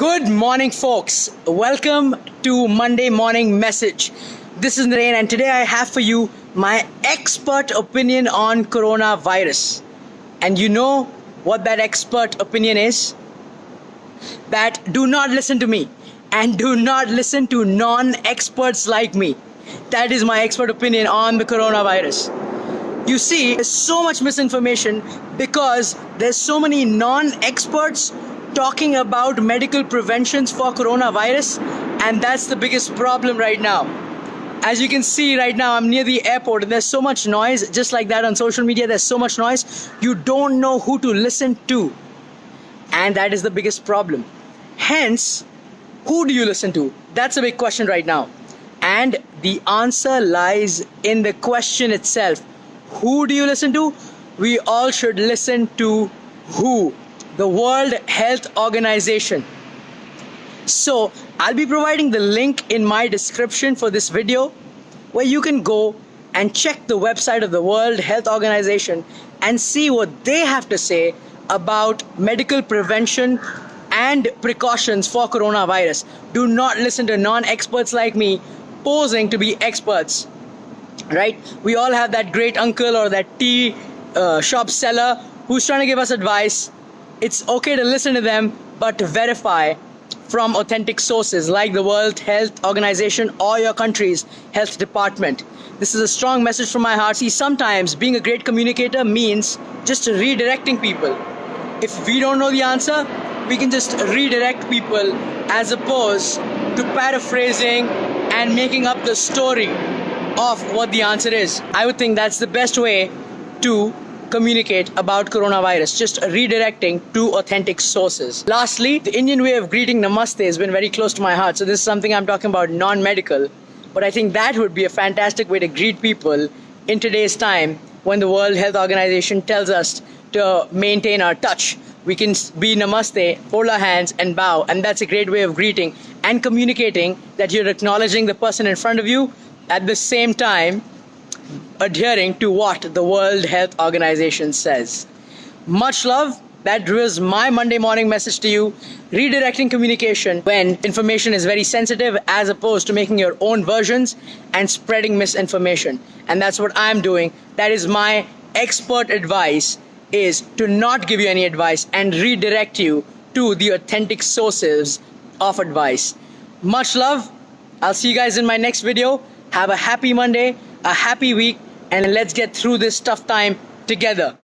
Good morning, folks. Welcome to Monday Morning Message. This is Naren, and today I have for you my expert opinion on coronavirus. And you know what that expert opinion is? That do not listen to me and do not listen to non-experts like me. That is my expert opinion on the coronavirus. You see, there's so much misinformation because there's so many non-experts talking about medical preventions for coronavirus, and that's the biggest problem right now. As you can see right now, I'm near the airport and there's so much noise. Just like that on social media, there's so much noise. You don't know who to listen to, and that is the biggest problem. Hence, who do you listen to? That's a big question right now, and the answer lies in the question itself. Who do you listen to? We all should listen to WHO, the World Health Organization. So I'll be providing the link in my description for this video where you can go and check the website of the World Health Organization and see what they have to say about medical prevention and precautions for coronavirus. Do not listen to non-experts like me posing to be experts. Right? We all have that great uncle or that tea shop seller who's trying to give us advice. It's okay to listen to them, but to verify from authentic sources like the World Health Organization or your country's health department. This is a strong message from my heart. See, sometimes being a great communicator means just redirecting people. If we don't know the answer, we can just redirect people as opposed to paraphrasing and making up the story of what the answer is. I would think that's the best way to communicate about coronavirus, just redirecting to authentic sources. Lastly, the Indian way of greeting Namaste has been very close to my heart. So this is something I'm talking about non-medical, but I think that would be a fantastic way to greet people in today's time when the World Health Organization tells us to maintain our touch. We can be Namaste, hold our hands and bow, and that's a great way of greeting and communicating that you're acknowledging the person in front of you, at the same time adhering to what the World Health Organization says. Much love. That was my Monday morning message to you. Redirecting communication when information is very sensitive as opposed to making your own versions and spreading misinformation. And that's what I'm doing. That is my expert advice, is to not give you any advice and redirect you to the authentic sources of advice. Much love. I'll see you guys in my next video. Have a happy Monday, a happy week, and let's get through this tough time together.